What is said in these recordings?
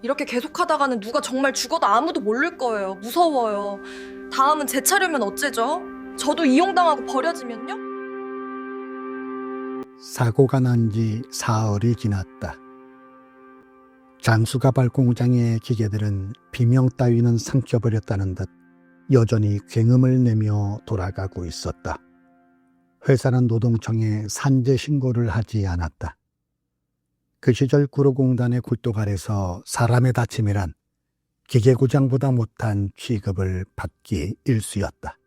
이렇게 계속하다가는 누가 정말 죽어도 아무도 모를 거예요. 무서워요. 다음은 제 차례면 어째죠? 저도 이용당하고 버려지면요? 사고가 난 지 사흘이 지났다. 장수가발 공장의 기계들은 비명 따위는 삼켜버렸다는 듯 여전히 굉음을 내며 돌아가고 있었다. 회사는 노동청에 산재 신고를 하지 않았다. 그 시절 구로공단의 굴뚝 아래서 사람의 다침이란 기계고장보다 못한 취급을 받기 일쑤였다.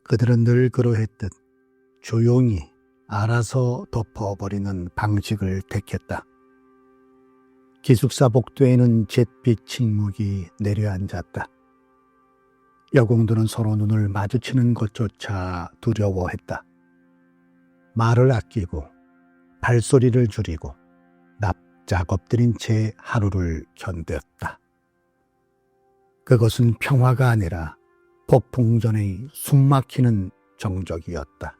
그들은 늘 그러했듯 조용히 알아서 덮어버리는 방식을 택했다. 기숙사 복도에는 잿빛 침묵이 내려앉았다. 여공들은 서로 눈을 마주치는 것조차 두려워했다. 말을 아끼고 발소리를 줄이고 납작 엎드린 채 하루를 견뎠다. 그것은 평화가 아니라 폭풍전의 숨막히는 정적이었다.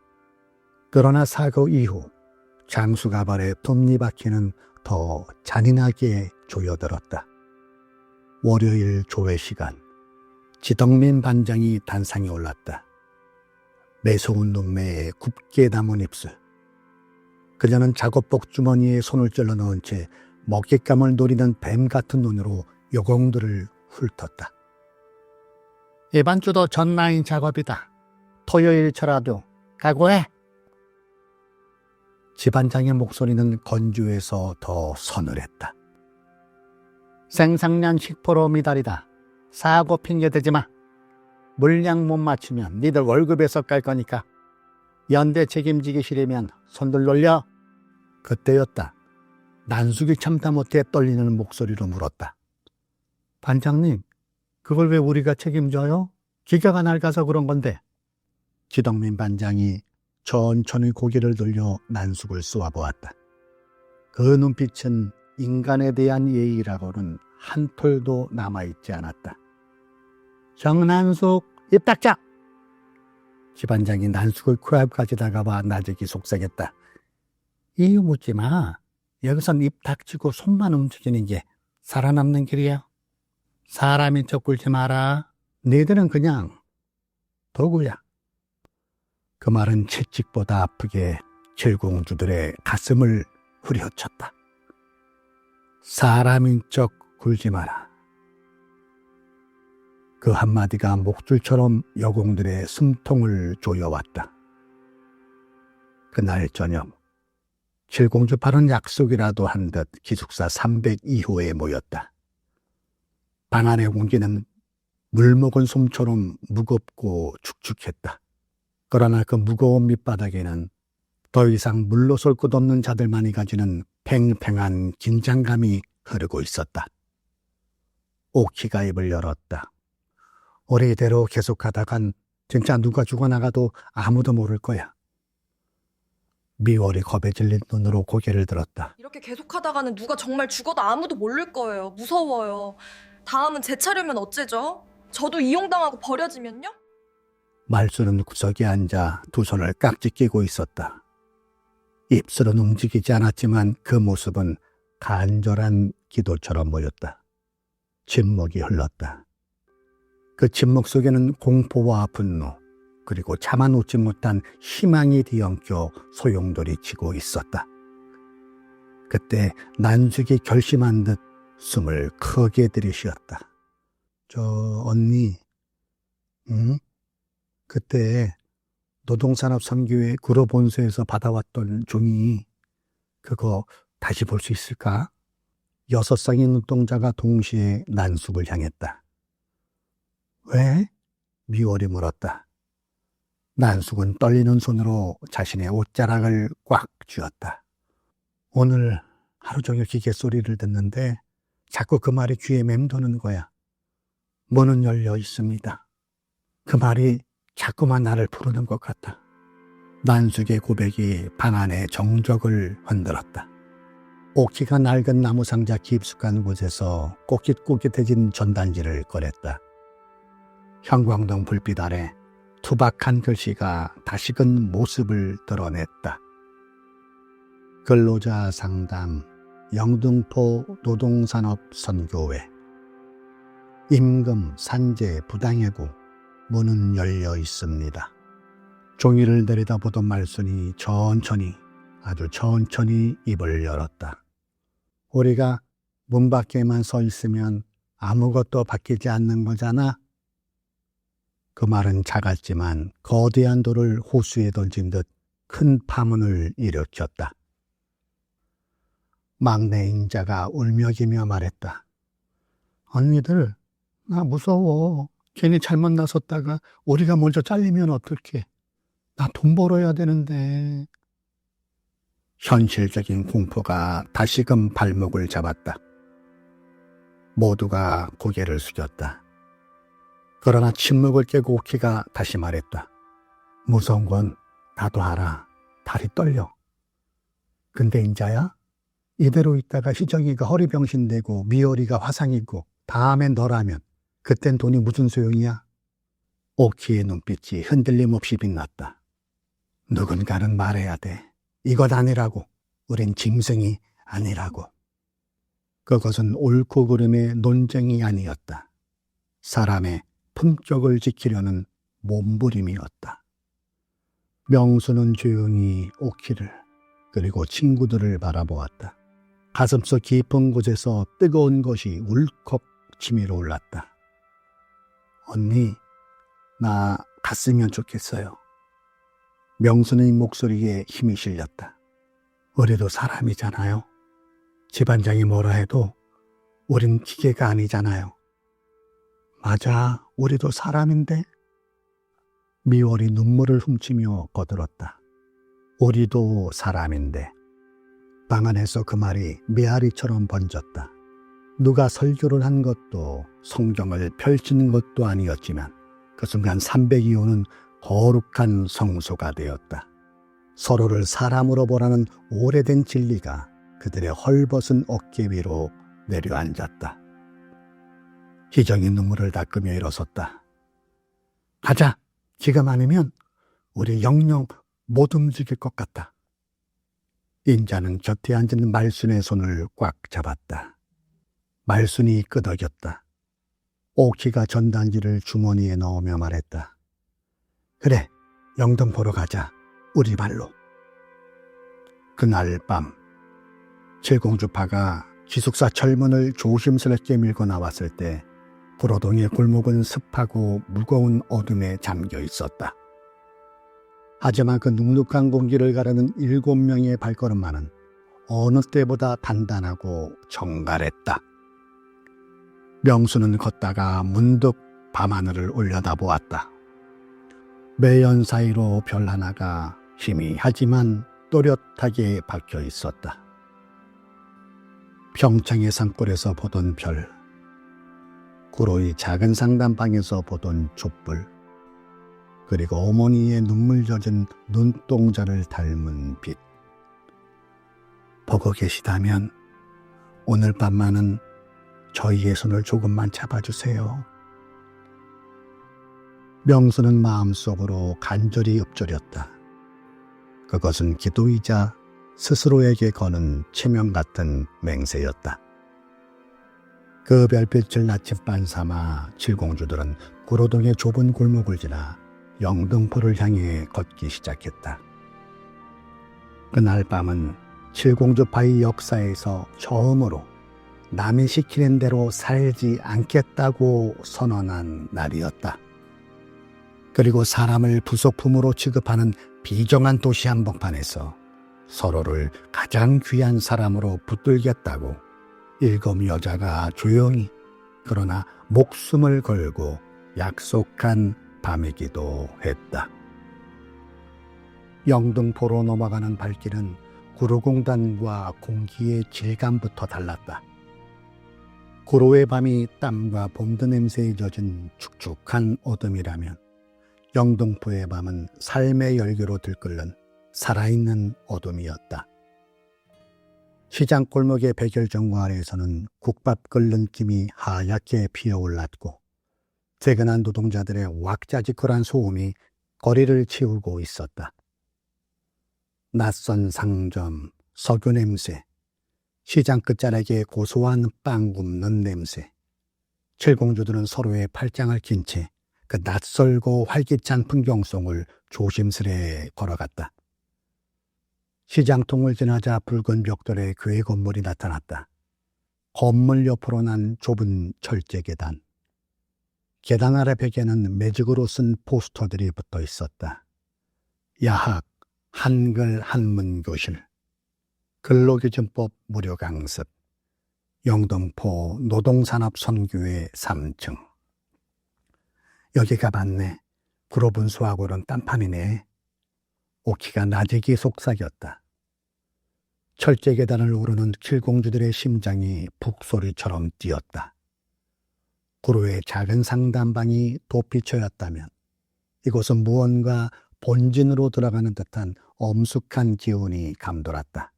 그러나 사고 이후 장수가발의 톱니바퀴는 더 잔인하게 조여들었다. 월요일 조회 시간, 지덕민 반장이 단상에 올랐다. 매서운 눈매에 굽게 담은 입술. 그녀는 작업복 주머니에 손을 찔러 넣은 채 먹잇감을 노리는 뱀 같은 눈으로 여공들을 훑었다. 이번 주도 전라인 작업이다. 토요일처라도 각오해. 지반장의 목소리는 건조해서 더 서늘했다. 생산량 10% 미달이다. 사고 핑계 대지 마. 물량 못 맞추면 니들 월급에서 깔 거니까. 연대 책임지기 싫으면 손들 놀려. 그때였다. 난숙이 참다 못해 떨리는 목소리로 물었다. 반장님, 그걸 왜 우리가 책임져요? 기가가 낡아서 그런 건데. 지덕민 반장이 천천히 고개를 돌려 난숙을 쏘아보았다. 그 눈빛은 인간에 대한 예의라고는 한 톨도 남아있지 않았다. 정난숙, 입 닥자! 지반장이 난숙을 코앞까지 다가와 나직이 속삭였다. 이유 묻지 마. 여기선 입 닥치고 손만 움직이는 게 살아남는 길이야. 사람인 척 굴지 마라. 너희들은 그냥 도구야. 그 말은 채찍보다 아프게 칠공주들의 가슴을 후려쳤다. 사람인 척 굴지 마라. 그 한마디가 목줄처럼 여공들의 숨통을 조여왔다. 그날 저녁 칠공주 팔은 약속이라도 한 듯 기숙사 302호에 모였다. 방 안의 공기는 물 먹은 솜처럼 무겁고 축축했다. 그러나 그 무거운 밑바닥에는 더 이상 물로 설 것 없는 자들만이 가지는 팽팽한 긴장감이 흐르고 있었다. 오키가 입을 열었다. 우리 이대로 계속하다간 진짜 누가 죽어나가도 아무도 모를 거야. 미월이 겁에 질린 눈으로 고개를 들었다. 이렇게 계속하다가는 누가 정말 죽어도 아무도 모를 거예요. 무서워요. 다음은 제 차례면 어째죠? 저도 이용당하고 버려지면요? 말수는 구석에 앉아 두 손을 깍지 끼고 있었다. 입술은 움직이지 않았지만 그 모습은 간절한 기도처럼 보였다. 침묵이 흘렀다. 그 침묵 속에는 공포와 분노, 그리고 참아 놓지 못한 희망이 뒤엉켜 소용돌이치고 있었다. 그때 난숙이 결심한 듯 숨을 크게 들이쉬었다. 언니, 응? 그때 노동산업선교회 구로본소에서 받아왔던 종이 그거 다시 볼 수 있을까? 6쌍의 눈동자가 동시에 난숙을 향했다. 왜? 미월이 물었다. 난숙은 떨리는 손으로 자신의 옷자락을 꽉 쥐었다. 오늘 하루 종일 기계 소리를 듣는데 자꾸 그 말이 귀에 맴도는 거야. 문은 열려 있습니다. 그 말이 자꾸만 나를 부르는 것 같아. 난숙의 고백이 방 안의 정적을 흔들었다. 오키가 낡은 나무상자 깊숙한 곳에서 꼬깃꼬깃해진 전단지를 꺼냈다. 형광등 불빛 아래 투박한 글씨가 다시금 모습을 드러냈다. 근로자 상담, 영등포 노동산업선교회. 임금, 산재, 부당해고 문은 열려 있습니다. 종이를 내려다보던 말순이 천천히, 아주 천천히 입을 열었다. 우리가 문 밖에만 서 있으면 아무것도 바뀌지 않는 거잖아. 그 말은 작았지만 거대한 돌을 호수에 던진 듯 큰 파문을 일으켰다. 막내 인자가 울며기며 말했다. 언니들, 나 무서워. 괜히 잘못 나섰다가 우리가 먼저 잘리면 어떡해. 나 돈 벌어야 되는데. 현실적인 공포가 다시금 발목을 잡았다. 모두가 고개를 숙였다. 그러나 침묵을 깨고 오키가 다시 말했다. 무서운 건 나도 알아. 다리 떨려. 근데 인자야, 이대로 있다가 희정이가 허리병신되고 미월이가 화상이고 다음엔 너라면 그땐 돈이 무슨 소용이야? 오키의 눈빛이 흔들림 없이 빛났다. 누군가는 말해야 돼. 이것 아니라고. 우린 짐승이 아니라고. 그것은 옳고 그름의 논쟁이 아니었다. 사람의 품격을 지키려는 몸부림이었다. 명수는 조용히 오키를 그리고 친구들을 바라보았다. 가슴속 깊은 곳에서 뜨거운 것이 울컥 치밀어 올랐다. 언니, 나 갔으면 좋겠어요. 명수의 목소리에 힘이 실렸다. 우리도 사람이잖아요. 집안장이 뭐라 해도 우린 기계가 아니잖아요. 맞아, 우리도 사람인데. 미월이 눈물을 훔치며 거들었다. 우리도 사람인데. 방 안에서 그 말이 메아리처럼 번졌다. 누가 설교를 한 것도 성경을 펼치는 것도 아니었지만 그 순간 302호는 거룩한 성소가 되었다. 서로를 사람으로 보라는 오래된 진리가 그들의 헐벗은 어깨 위로 내려앉았다. 희정이 눈물을 닦으며 일어섰다. 가자. 지금 아니면 우리 영영 못 움직일 것 같다. 인자는 곁에 앉은 말순의 손을 꽉 잡았다. 말순이 끄덕였다. 오키가 전단지를 주머니에 넣으며 말했다. 그래, 영등포로 가자. 우리 발로. 그날 밤 칠공주파가 기숙사 철문을 조심스럽게 밀고 나왔을 때 구로동의 골목은 습하고 무거운 어둠에 잠겨 있었다. 하지만 그 눅눅한 공기를 가르는 7명의 발걸음만은 어느 때보다 단단하고 정갈했다. 명수는 걷다가 문득 밤하늘을 올려다보았다. 매연 사이로 별 하나가 희미하지만 또렷하게 박혀 있었다. 평창의 산골에서 보던 별, 구로의 작은 상단방에서 보던 촛불, 그리고 어머니의 눈물 젖은 눈동자를 닮은 빛. 보고 계시다면 오늘 밤만은 저희의 손을 조금만 잡아주세요. 명수는 마음속으로 간절히 읊조렸다. 그것은 기도이자 스스로에게 거는 체면 같은 맹세였다. 그 별빛을 나침반 삼아 칠공주들은 구로동의 좁은 골목을 지나 영등포를 향해 걷기 시작했다. 그날 밤은 칠공주파의 역사에서 처음으로 남이 시키는 대로 살지 않겠다고 선언한 날이었다. 그리고 사람을 부속품으로 취급하는 비정한 도시 한복판에서 서로를 가장 귀한 사람으로 붙들겠다고 7 여자가 조용히 그러나 목숨을 걸고 약속한 밤이기도 했다. 영등포로 넘어가는 발길은 구로공단과 공기의 질감부터 달랐다. 구로의 밤이 땀과 봄드 냄새에 젖은 축축한 어둠이라면 영등포의 밤은 삶의 열기로 들끓는 살아있는 어둠이었다. 시장 골목의 백열전구 아래에서는 국밥 끓는 김이 하얗게 피어올랐고 퇴근한 노동자들의 왁자지껄한 소음이 거리를 치우고 있었다. 낯선 상점, 석유 냄새, 시장 끝자락에 고소한 빵 굽는 냄새. 칠공주들은 서로의 팔짱을 낀 채 그 낯설고 활기찬 풍경 속을 조심스레 걸어갔다. 시장통을 지나자 붉은 벽돌에 교회 건물이 나타났다. 건물 옆으로 난 좁은 철제 계단. 계단 아래 벽에는 매직으로 쓴 포스터들이 붙어 있었다. 야학, 한글 한문교실, 근로기준법 무료 강습, 영등포 노동산업선교회 3층. 여기가 맞네. 구로분수하고는 딴판이네. 오키가 나직이 속삭였다. 철제 계단을 오르는 칠공주들의 심장이 북소리처럼 뛰었다. 구로의 작은 상담방이 도피처였다면 이곳은 무언가 본진으로 들어가는 듯한 엄숙한 기운이 감돌았다.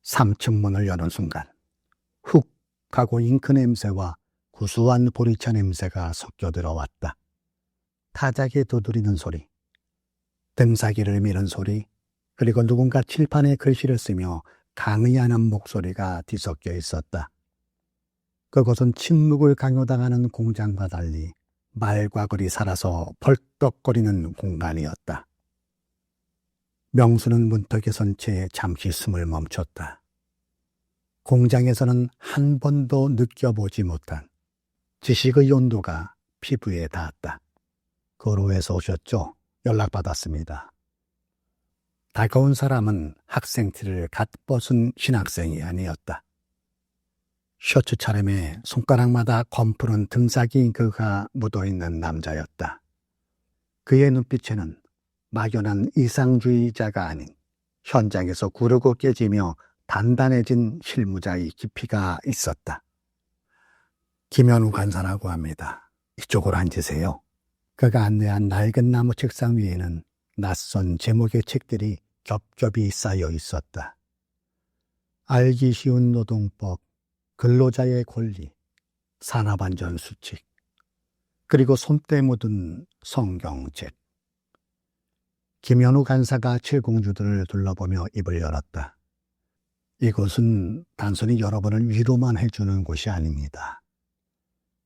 3층 문을 여는 순간 훅 하고 잉크 냄새와 구수한 보리차 냄새가 섞여 들어왔다. 타작이 두드리는 소리, 등사기를 미는 소리, 그리고 누군가 칠판에 글씨를 쓰며 강의하는 목소리가 뒤섞여 있었다. 그곳은 침묵을 강요당하는 공장과 달리 말과 글이 살아서 벌떡거리는 공간이었다. 명수는 문턱에 선 채 잠시 숨을 멈췄다. 공장에서는 한 번도 느껴보지 못한 지식의 온도가 피부에 닿았다. 거로에서 오셨죠? 연락받았습니다. 다가온 사람은 학생티를 갓 벗은 신학생이 아니었다. 셔츠 차림에 손가락마다 검푸른 등사기 잉크가 묻어있는 남자였다. 그의 눈빛에는 막연한 이상주의자가 아닌 현장에서 구르고 깨지며 단단해진 실무자의 깊이가 있었다. 김현우 간사라고 합니다. 이쪽으로 앉으세요. 그가 안내한 낡은 나무 책상 위에는 낯선 제목의 책들이 겹겹이 쌓여 있었다. 알기 쉬운 노동법, 근로자의 권리, 산업안전 수칙, 그리고 손때 묻은 성경책. 김현우 간사가 칠공주들을 둘러보며 입을 열었다. 이곳은 단순히 여러분을 위로만 해주는 곳이 아닙니다.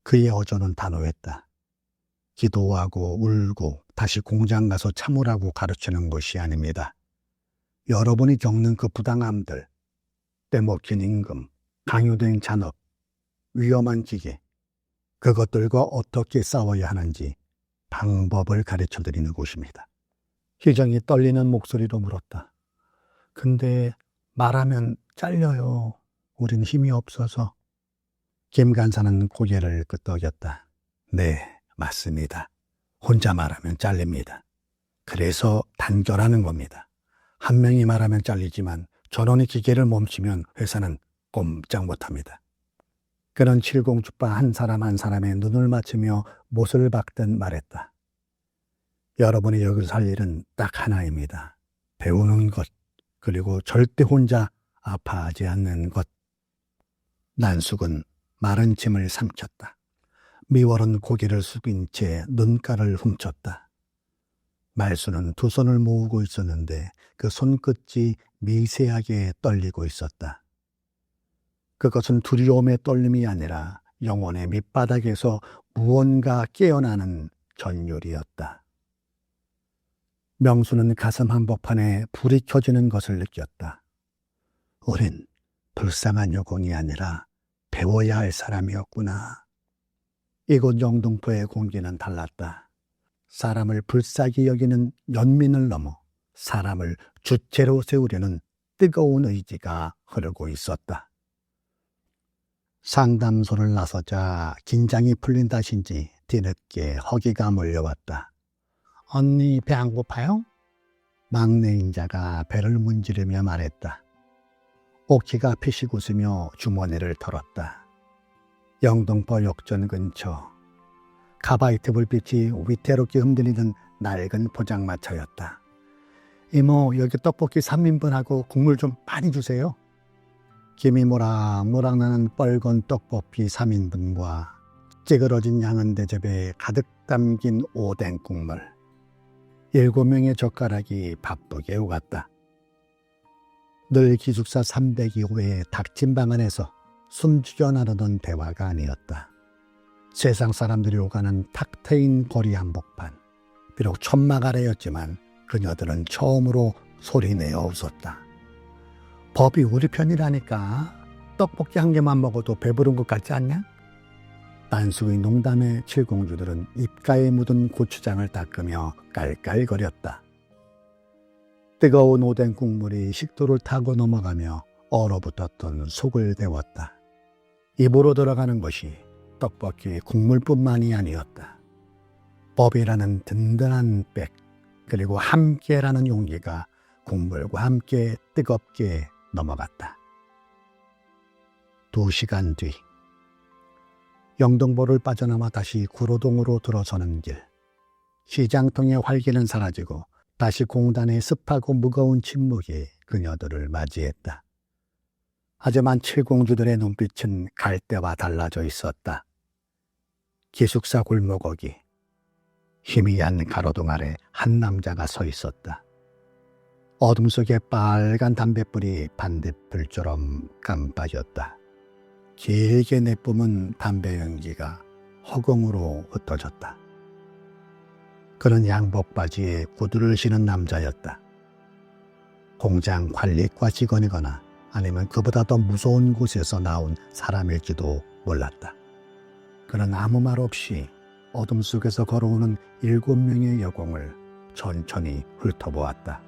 그의 어조는 단호했다. 기도하고 울고 다시 공장 가서 참으라고 가르치는 것이 아닙니다. 여러분이 겪는 그 부당함들, 떼먹힌 임금, 강요된 잔업, 위험한 기계, 그것들과 어떻게 싸워야 하는지 방법을 가르쳐드리는 곳입니다. 희정이 떨리는 목소리로 물었다. 근데 말하면 잘려요. 우린 힘이 없어서. 김 간사는 고개를 끄덕였다. 네, 맞습니다. 혼자 말하면 잘립니다. 그래서 단결하는 겁니다. 한 명이 말하면 잘리지만 전원이 기계를 멈추면 회사는 꼼짝 못합니다. 그는 칠공주빠 한 사람 한 사람의 눈을 맞추며 못을 박듯 말했다. 여러분이 여기서 할 일은 딱 하나입니다. 배우는 것, 그리고 절대 혼자 아파하지 않는 것. 난숙은 마른 침을 삼켰다. 미월은 고개를 숙인 채 눈가를 훔쳤다. 말수는 두 손을 모으고 있었는데 그 손끝이 미세하게 떨리고 있었다. 그것은 두려움의 떨림이 아니라 영혼의 밑바닥에서 무언가 깨어나는 전율이었다. 명수는 가슴 한복판에 불이 켜지는 것을 느꼈다. 우린 불쌍한 여공이 아니라 배워야 할 사람이었구나. 이곳 영등포의 공기는 달랐다. 사람을 불쌍히 여기는 연민을 넘어 사람을 주체로 세우려는 뜨거운 의지가 흐르고 있었다. 상담소를 나서자 긴장이 풀린 탓인지 뒤늦게 허기가 몰려왔다. 언니 배 안 고파요? 막내 인자가 배를 문지르며 말했다. 오키가 피식 웃으며 주머니를 털었다. 영등포 역전 근처 가바이트 불빛이 위태롭게 흔들리는 낡은 포장마차였다. 이모, 여기 떡볶이 3인분하고 국물 좀 많이 주세요. 김이 모락모락 나는 뻘건 떡볶이 3인분과 찌그러진 양은 대접에 가득 담긴 오뎅 국물. 7명의 젓가락이 바쁘게 오갔다. 늘 기숙사 302호의 닥친 방 안에서 숨죽여 나누던 대화가 아니었다. 세상 사람들이 오가는 탁 트인 거리 한복판. 비록 천막 아래였지만 그녀들은 처음으로 소리내어 웃었다. 법이 우리 편이라니까. 떡볶이 한 개만 먹어도 배부른 것 같지 않냐? 딴수의 농담에 칠공주들은 입가에 묻은 고추장을 닦으며 깔깔거렸다. 뜨거운 오뎅 국물이 식도를 타고 넘어가며 얼어붙었던 속을 데웠다. 입으로 들어가는 것이 떡볶이 국물뿐만이 아니었다. 법이라는 든든한 백, 그리고 함께라는 용기가 국물과 함께 뜨겁게 넘어갔다. 2시간 뒤, 영등포를 빠져나와 다시 구로동으로 들어서는 길. 시장통의 활기는 사라지고 다시 공단의 습하고 무거운 침묵이 그녀들을 맞이했다. 하지만 칠공주들의 눈빛은 갈대와 달라져 있었다. 기숙사 골목거기, 희미한 가로등 아래 한 남자가 서 있었다. 어둠 속에 빨간 담뱃불이 반딧불처럼 깜빡였다. 길게 내뿜은 담배 연기가 허공으로 흩어졌다. 그는 양복 바지에 구두를 신은 남자였다. 공장 관리과 직원이거나 아니면 그보다 더 무서운 곳에서 나온 사람일지도 몰랐다. 그는 아무 말 없이 어둠 속에서 걸어오는 7명의 여공을 천천히 훑어보았다.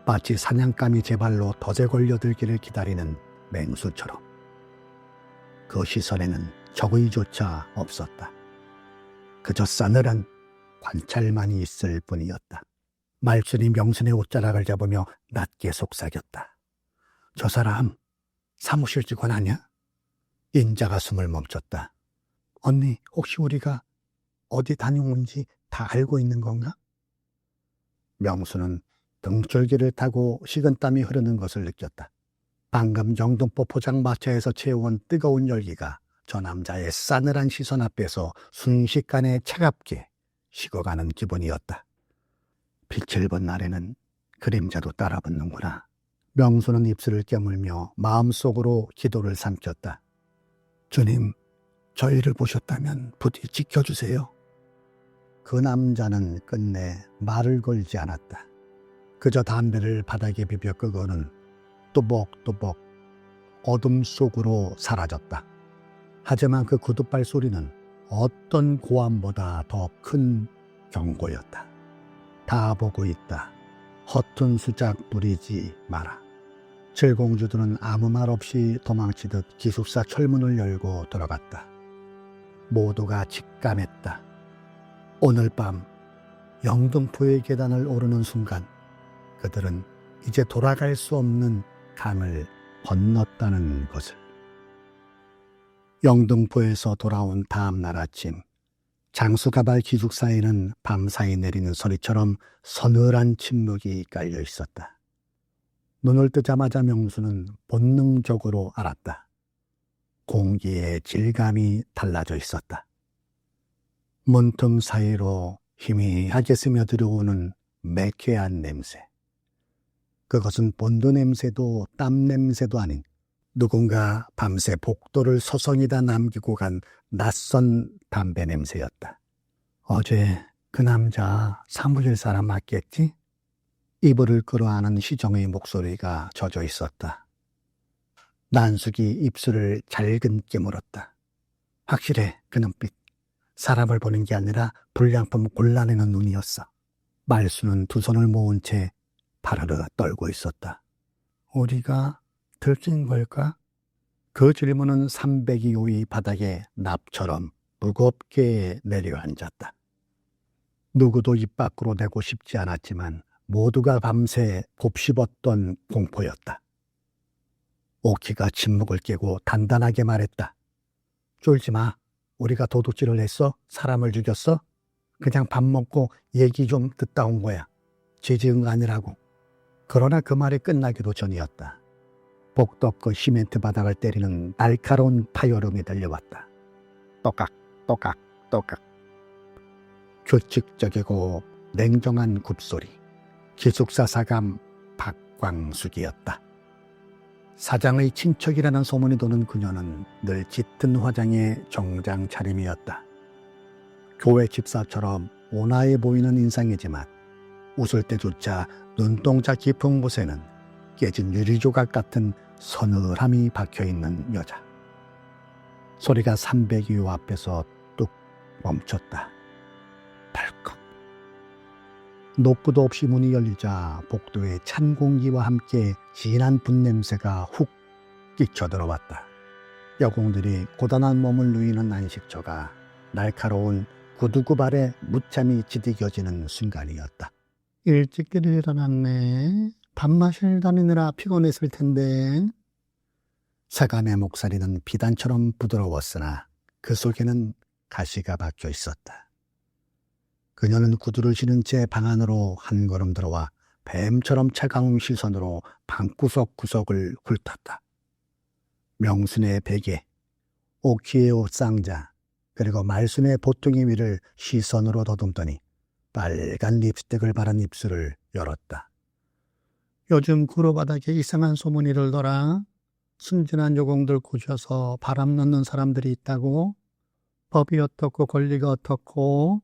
마치 사냥감이 제 발로 덫에 걸려들기를 기다리는 맹수처럼. 그 시선에는 적의조차 없었다. 그저 싸늘한 관찰만이 있을 뿐이었다. 말순이 명순의 옷자락을 잡으며 낮게 속삭였다. 저 사람 사무실 직원 아니야? 인자가 숨을 멈췄다. 언니, 혹시 우리가 어디 다녀온지 다 알고 있는 건가? 명수는 등줄기를 타고 식은땀이 흐르는 것을 느꼈다. 방금 영등포 포장마차에서 채워온 뜨거운 열기가 저 남자의 싸늘한 시선 앞에서 순식간에 차갑게 식어가는 기분이었다. 빛을 본 날에는 그림자도 따라붙는구나. 명수는 입술을 깨물며 마음속으로 기도를 삼켰다. 주님, 저희를 보셨다면 부디 지켜주세요. 그 남자는 끝내 말을 걸지 않았다. 그저 담배를 바닥에 비벼 끄고는 또박또박 어둠 속으로 사라졌다. 하지만 그 구두발 소리는 어떤 고함보다 더 큰 경고였다. 다 보고 있다. 허튼 수작 부리지 마라. 칠공주들은 아무 말 없이 도망치듯 기숙사 철문을 열고 들어갔다. 모두가 직감했다. 오늘 밤 영등포의 계단을 오르는 순간 그들은 이제 돌아갈 수 없는 강을 건넜다는 것을. 영등포에서 돌아온 다음 날 아침, 장수가발 기숙사에는 밤사이 내리는 소리처럼 서늘한 침묵이 깔려 있었다. 눈을 뜨자마자 명수는 본능적으로 알았다. 공기의 질감이 달라져 있었다. 문틈 사이로 희미하게 스며들어오는 매캐한 냄새. 그것은 본드 냄새도 땀 냄새도 아닌 누군가 밤새 복도를 서성이다 남기고 간 낯선 담배 냄새였다. 어제 그 남자 사무실 사람 맞겠지? 이불을 끌어안은 시정의 목소리가 젖어 있었다. 난숙이 입술을 잘근 깨물었다. 확실해, 그 눈빛. 사람을 보는 게 아니라 불량품 골라내는 눈이었어. 말수는 두 손을 모은 채 파르르 떨고 있었다. 우리가 들킨 걸까? 그 질문은 302호의 바닥에 납처럼 무겁게 내려앉았다. 누구도 입 밖으로 내고 싶지 않았지만 모두가 밤새 곱씹었던 공포였다. 오키가 침묵을 깨고 단단하게 말했다. 쫄지 마. 우리가 도둑질을 했어? 사람을 죽였어? 그냥 밥 먹고 얘기 좀 듣다 온 거야. 죄 지은 거 아니라고. 그러나 그 말이 끝나기도 전이었다. 복도 끝 시멘트 바닥을 때리는 날카로운 파열음이 들려왔다. 또각 또각 또각. 규칙적이고 냉정한 굽소리. 기숙사 사감 밖 광숙이었다. 사장의 친척이라는 소문이 도는 그녀는 늘 짙은 화장의 정장 차림이었다. 교회 집사처럼 온화해 보이는 인상이지만 웃을 때조차 눈동자 깊은 곳에는 깨진 유리조각 같은 서늘함이 박혀있는 여자. 소리가 302호 앞에서 뚝 멈췄다. 덜컥. 노크도 없이 문이 열리자 복도에 찬 공기와 함께 진한 분냄새가 훅 끼쳐들어왔다. 여공들이 고단한 몸을 누이는 안식처가 날카로운 구두구 발에 무참히 지디겨지는 순간이었다. 일찍들 일어났네. 밥 마실 다니느라 피곤했을 텐데. 사감의 목소리는 비단처럼 부드러웠으나 그 속에는 가시가 박혀 있었다. 그녀는 구두를 신은 채 방 안으로 한 걸음 들어와 뱀처럼 차가운 시선으로 방구석 구석을 훑었다. 명순의 베개, 오키의 옷 쌍자, 그리고 말순의 보퉁이 위를 시선으로 더듬더니 빨간 립스틱을 바른 입술을 열었다. 요즘 구로바닥에 이상한 소문이 돌더라. 순진한 여공들 꼬셔서 바람 넣는 사람들이 있다고. 법이 어떻고 권리가 어떻고.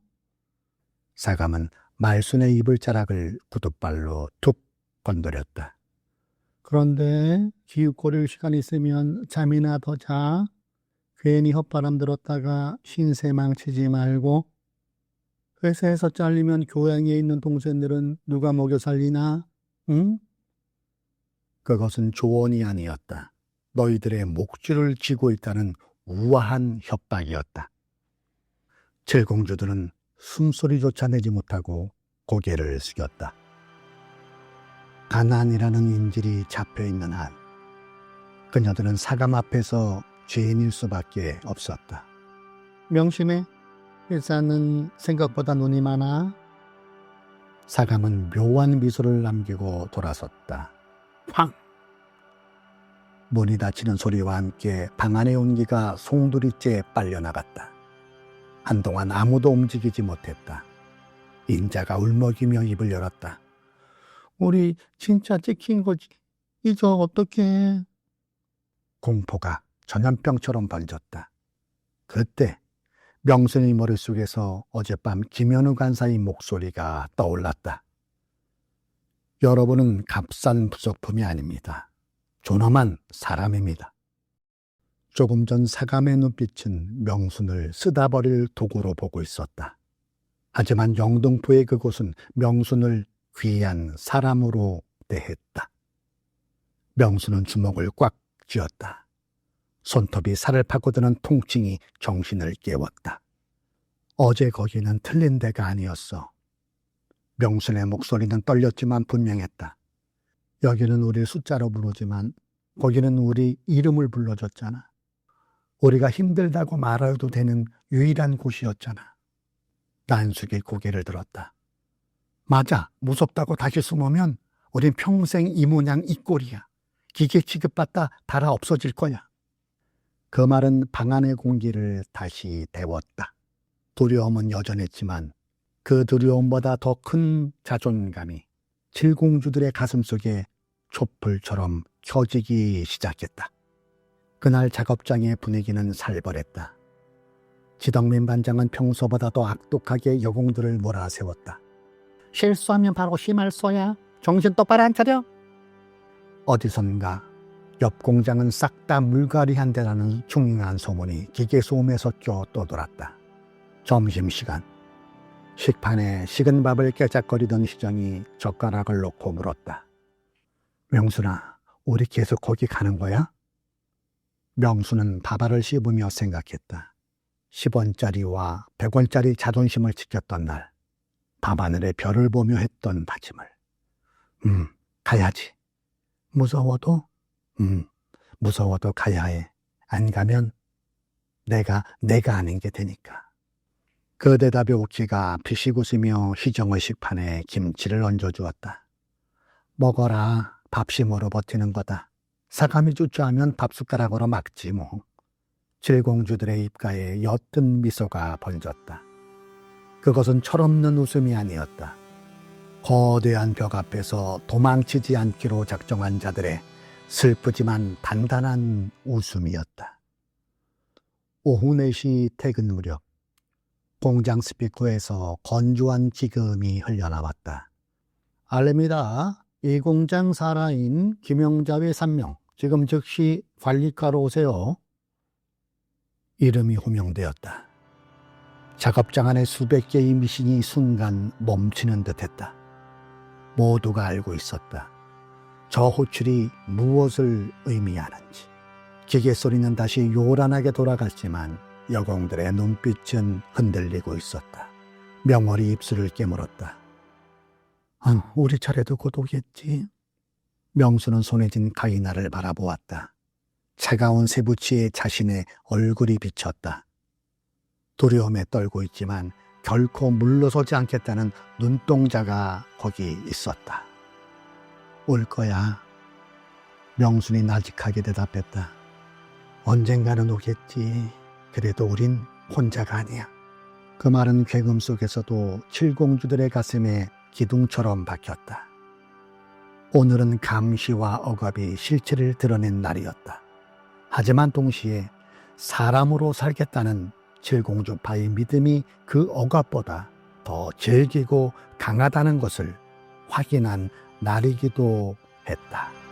사감은 말순의 이불자락을 구둣발로 툭 건드렸다. 그런데 기웃거릴 시간 있으면 잠이나 더 자. 괜히 헛바람 들었다가 신세 망치지 말고. 회사에서 잘리면 교양에 있는 동생들은 누가 먹여 살리나? 응? 그것은 조언이 아니었다. 너희들의 목줄을 쥐고 있다는 우아한 협박이었다. 칠공주들은 숨소리조차 내지 못하고 고개를 숙였다. 가난이라는 인질이 잡혀있는 한 그녀들은 사감 앞에서 죄인일 수밖에 없었다. 명심해. 회사는 생각보다 눈이 많아. 사감은 묘한 미소를 남기고 돌아섰다. 쾅! 문이 닫히는 소리와 함께 방 안의 온기가 송두리째 빨려나갔다. 한동안 아무도 움직이지 못했다. 인자가 울먹이며 입을 열었다. 우리 진짜 찍힌 거지. 이제 어떡해. 공포가 전염병처럼 번졌다. 그때 명순의 머릿속에서 어젯밤 김현우 간사의 목소리가 떠올랐다. 여러분은 값싼 부속품이 아닙니다. 존엄한 사람입니다. 조금 전 사감의 눈빛은 명순을 쓰다 버릴 도구로 보고 있었다. 하지만 영등포의 그곳은 명순을 귀한 사람으로 대했다. 명순은 주먹을 꽉 쥐었다. 손톱이 살을 파고드는 통증이 정신을 깨웠다. 어제 거기는 틀린 데가 아니었어. 명순의 목소리는 떨렸지만 분명했다. 여기는 우리 숫자로 부르지만 거기는 우리 이름을 불러줬잖아. 우리가 힘들다고 말해도 되는 유일한 곳이었잖아. 난숙이 고개를 들었다. 맞아. 무섭다고 다시 숨으면 우린 평생 이 모양 이 꼴이야. 기계 취급받다 달아 없어질 거야. 그 말은 방 안의 공기를 다시 데웠다. 두려움은 여전했지만 그 두려움보다 더 큰 자존감이 칠공주들의 가슴속에 촛불처럼 켜지기 시작했다. 그날 작업장의 분위기는 살벌했다. 지덕민 반장은 평소보다 더 악독하게 여공들을 몰아세웠다. 실수하면 바로 휘말쏘야. 정신 똑바로 안 차려. 어디선가 옆 공장은 싹 다 물갈이한 데라는 중요한 소문이 기계소음에 섞여 떠돌았다. 점심시간. 식판에 식은 밥을 깨작거리던 시정이 젓가락을 놓고 물었다. 명순아, 우리 계속 거기 가는 거야? 명수는 밥알을 씹으며 생각했다. 10원짜리와 100원짜리 자존심을 지켰던 날, 밤하늘에 별을 보며 했던 다짐을. 가야지. 무서워도? 무서워도 가야 해. 안 가면 내가 아닌 게 되니까. 그 대답에 오키가 피식 웃으며 희정의 식판에 김치를 얹어주었다. 먹어라. 밥심으로 버티는 거다. 사감이 주저하면 밥숟가락으로 막지 뭐. 칠공주들의 입가에 옅은 미소가 번졌다. 그것은 철없는 웃음이 아니었다. 거대한 벽 앞에서 도망치지 않기로 작정한 자들의 슬프지만 단단한 웃음이었다. 오후 4시 퇴근 무렵 공장 스피커에서 건조한 기금이 흘러나왔다. 알립니다. 이 공장 사라인 김영자 외 3명, 지금 즉시 관리과로 오세요. 이름이 호명되었다. 작업장 안에 수백 개의 미신이 순간 멈추는 듯했다. 모두가 알고 있었다. 저 호출이 무엇을 의미하는지. 기계 소리는 다시 요란하게 돌아갔지만 여공들의 눈빛은 흔들리고 있었다. 명월이 입술을 깨물었다. 우리 차례도 곧 오겠지. 명수는 손에 쥔 가이나를 바라보았다. 차가운 쇠붙이에 자신의 얼굴이 비쳤다. 두려움에 떨고 있지만 결코 물러서지 않겠다는 눈동자가 거기 있었다. 올 거야. 명순이 나직하게 대답했다. 언젠가는 오겠지. 그래도 우린 혼자가 아니야. 그 말은 괴금 속에서도 칠공주들의 가슴에 기둥처럼 박혔다. 오늘은 감시와 억압이 실체를 드러낸 날이었다. 하지만 동시에 사람으로 살겠다는 칠공주파의 믿음이 그 억압보다 더 질기고 강하다는 것을 확인한 날이기도 했다.